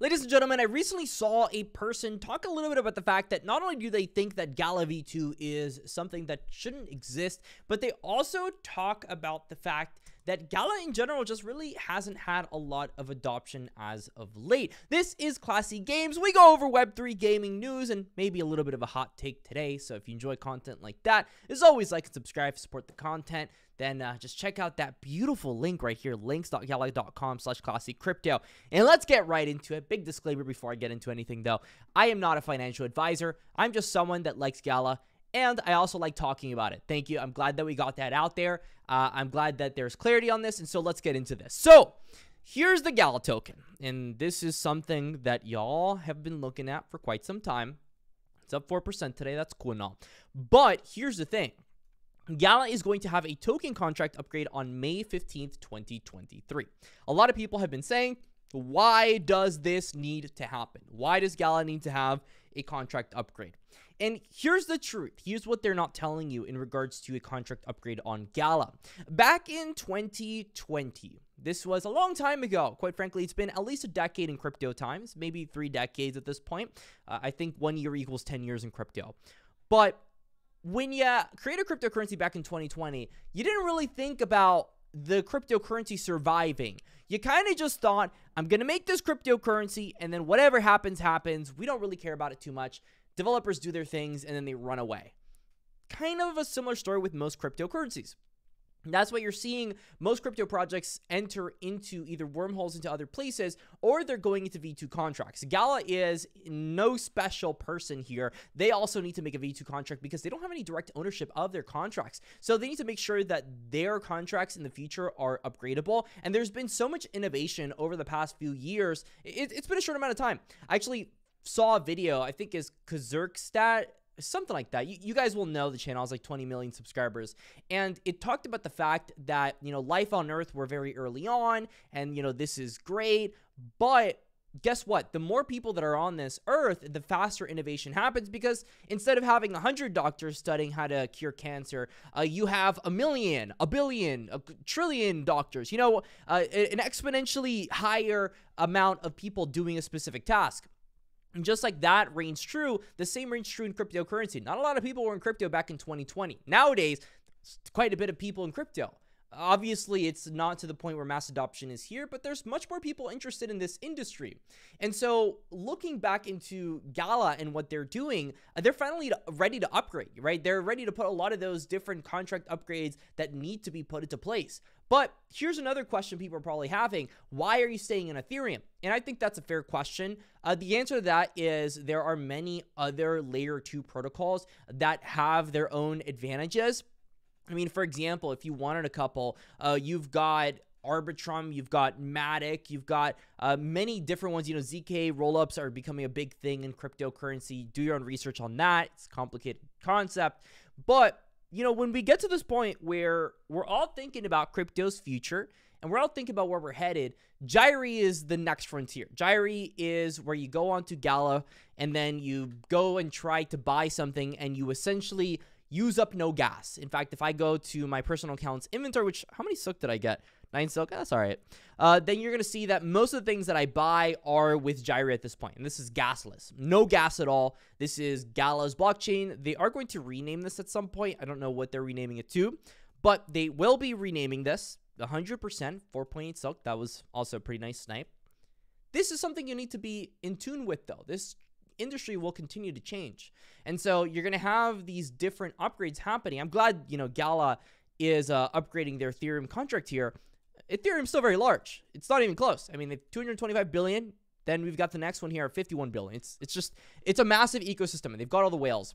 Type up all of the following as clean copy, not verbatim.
Ladies and gentlemen, I recently saw a person talk a little bit about the fact that not only do they think that GALA V2 is something that shouldn't exist, but they also talk about the fact that GALA in general just really hasn't had a lot of adoption as of late. This is Classy Games. We go over Web3 gaming news and maybe a little bit of a hot take today. So if you enjoy content like that, as always, like and subscribe, support the content. Then just check out that beautiful link right here, links.gala.com/classycrypto. And let's get right into it. Big disclaimer before I get into anything, though. I am not a financial advisor. I'm just someone that likes GALA, and I also like talking about it. Thank you. I'm glad that we got that out there. I'm glad that there's clarity on this, and so let's get into this. So here's the GALA token, and this is something that y'all have been looking at for quite some time. It's up 4% today. That's cool and all. But here's the thing. GALA is going to have a token contract upgrade on May 15th, 2023. A lot of people have been saying, why does this need to happen? Why does GALA need to have a contract upgrade? And here's the truth. Here's what they're not telling you in regards to a contract upgrade on GALA. Back in 2020, this was a long time ago. Quite frankly, it's been at least a decade in crypto times, maybe 3 decades at this point. I think 1 year equals 10 years in crypto. But when you create a cryptocurrency back in 2020, you didn't really think about the cryptocurrency surviving. You kind of just thought, I'm going to make this cryptocurrency, and then whatever happens, happens. We don't really care about it too much. Developers do their things, and then they run away. Kind of a similar story with most cryptocurrencies. That's why you're seeing most crypto projects enter into either wormholes into other places, or they're going into V2 contracts. GALA is no special person here. They also need to make a V2 contract because they don't have any direct ownership of their contracts. So they need to make sure that their contracts in the future are upgradable. And there's been so much innovation over the past few years. It's been a short amount of time. I actually saw a video, I think is Kazurkstat, something like that. You guys will know the channel has like 20 million subscribers. And it talked about the fact that, life on Earth were very early on and, this is great. But guess what? The more people that are on this Earth, the faster innovation happens because instead of having 100 doctors studying how to cure cancer, you have 1 million, 1 billion, 1 trillion doctors, an exponentially higher amount of people doing a specific task. And just like that reigns true, the same reigns true in cryptocurrency. Not a lot of people were in crypto back in 2020. Nowadays, quite a bit of people in crypto. Obviously, it's not to the point where mass adoption is here, but there's much more people interested in this industry. And so looking back into GALA and what they're doing, they're finally ready to upgrade, right? They're ready to put a lot of those different contract upgrades that need to be put into place. But here's another question people are probably having. Why are you staying in Ethereum? And I think that's a fair question. The answer to that is there are many other layer 2 protocols that have their own advantages. I mean, for example, if you wanted a couple, you've got Arbitrum, you've got Matic, you've got many different ones. ZK rollups are becoming a big thing in cryptocurrency. Do your own research on that. It's a complicated concept. But, when we get to this point where we're all thinking about crypto's future and we're all thinking about where we're headed, Gyri is the next frontier. Gyri is where you go onto GALA and then you go and try to buy something and you essentially use up no gas. In fact, if I go to my personal account's inventory, which, how many silk did I get? 9 silk? That's all right. Then you're going to see that most of the things that I buy are with Gyri at this point. And this is gasless. No gas at all. This is GALA's blockchain. They are going to rename this at some point. I don't know what they're renaming it to, but they will be renaming this 100%, 4.8 silk. That was also a pretty nice snipe. This is something you need to be in tune with, though. This industry will continue to change. And so you're going to have these different upgrades happening. I'm glad, GALA is upgrading their Ethereum contract here. Ethereum's still very large. It's not even close. I mean, they've 225 billion. Then we've got the next one here at 51 billion. It's a massive ecosystem, and they've got all the whales.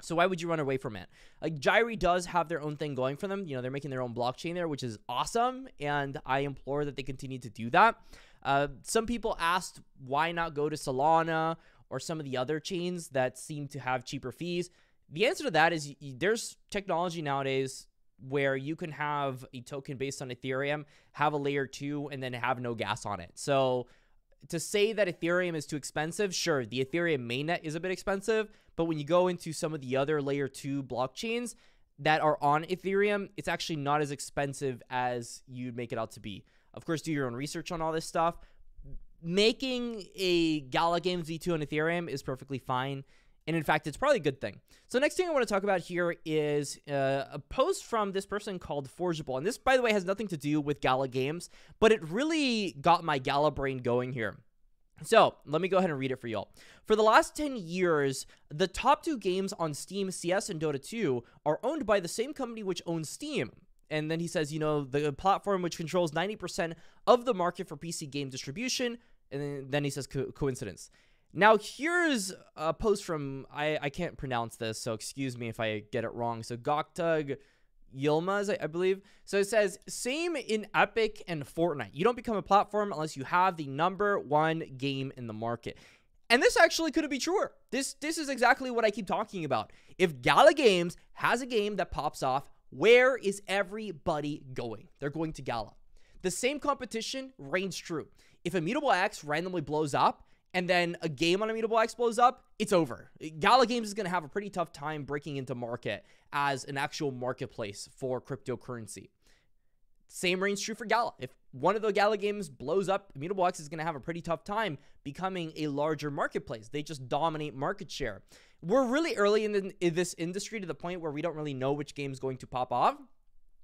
So why would you run away from it? Like, Gyri does have their own thing going for them. They're making their own blockchain there, which is awesome. And I implore that they continue to do that. Some people asked, why not go to Solana or some of the other chains that seem to have cheaper fees? The answer to that is there's technology nowadays where you can have a token based on Ethereum, have a layer 2, and then have no gas on it. So to say that Ethereum is too expensive, sure, the Ethereum mainnet is a bit expensive, but when you go into some of the other layer 2 blockchains that are on Ethereum, it's actually not as expensive as you'd make it out to be. Of course, do your own research on all this stuff. making a GALA Games V2 on Ethereum is perfectly fine. And in fact, it's probably a good thing. So next thing I want to talk about here is a post from this person called Forgeable. And this, by the way, has nothing to do with GALA Games, but it really got my GALA brain going here. So let me go ahead and read it for y'all. For the last 10 years, the top 2 games on Steam, CS and Dota 2, are owned by the same company which owns Steam. And then he says, you know, the platform which controls 90% of the market for PC game distribution. And then he says coincidence. Now, here's a post from, I can't pronounce this, so excuse me if I get it wrong. So, Goktug Yilmaz, I believe. So, it says, same in Epic and Fortnite. You don't become a platform unless you have the #1 game in the market. And this actually couldn't be truer. This is exactly what I keep talking about. If GALA Games has a game that pops off, where is everybody going? They're going to GALA. The same competition reigns true. If Immutable X randomly blows up, and then a game on Immutable X blows up, it's over. GALA Games is going to have a pretty tough time breaking into market as an actual marketplace for cryptocurrency. Same reigns true for GALA. If one of the GALA games blows up, Immutable X is going to have a pretty tough time becoming a larger marketplace. They just dominate market share. We're really early in this industry to the point where we don't really know which game is going to pop off.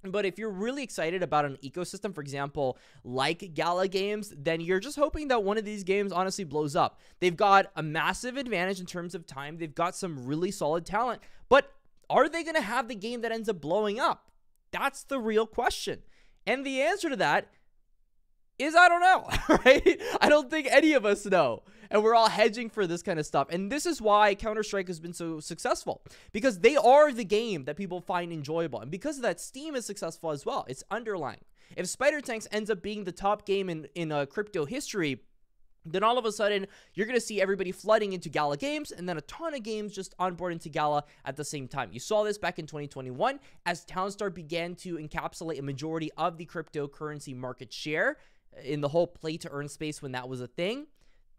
But if you're really excited about an ecosystem, for example, like GALA Games, then you're just hoping that one of these games honestly blows up. They've got a massive advantage in terms of time. They've got some really solid talent. But are they going to have the game that ends up blowing up? That's the real question. And the answer to that is I don't know, right? I don't think any of us know. And we're all hedging for this kind of stuff. And this is why Counter-Strike has been so successful. Because they are the game that people find enjoyable. And because of that, Steam is successful as well. It's underlying. If Spider Tanks ends up being the top game in crypto history, then all of a sudden, you're going to see everybody flooding into GALA Games, and then a ton of games just onboard into GALA at the same time. You saw this back in 2021 as Townstar began to encapsulate a majority of the cryptocurrency market share in the whole play-to-earn space when that was a thing.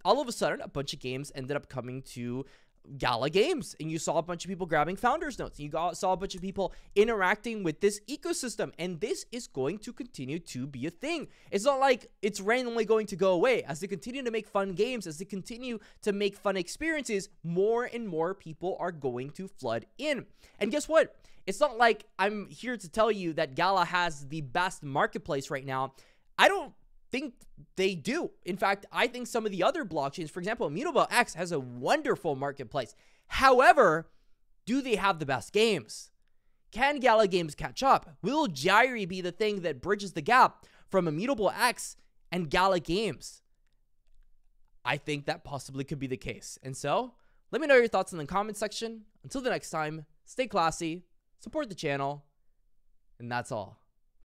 All of a sudden, a bunch of games ended up coming to GALA Games, and you saw a bunch of people grabbing founders notes. You saw a bunch of people interacting with this ecosystem, and this is going to continue to be a thing. It's not like it's randomly going to go away. As they continue to make fun games, as they continue to make fun experiences, more and more people are going to flood in. And guess what? It's not like I'm here to tell you that GALA has the best marketplace right now. I don't think they do. In fact, I think some of the other blockchains, for example, Immutable X has a wonderful marketplace. However, do they have the best games? Can GALA Games catch up? Will Gyri be the thing that bridges the gap from Immutable X and GALA Games? I think that possibly could be the case. And so, let me know your thoughts in the comment section. Until the next time, stay classy, support the channel, and that's all.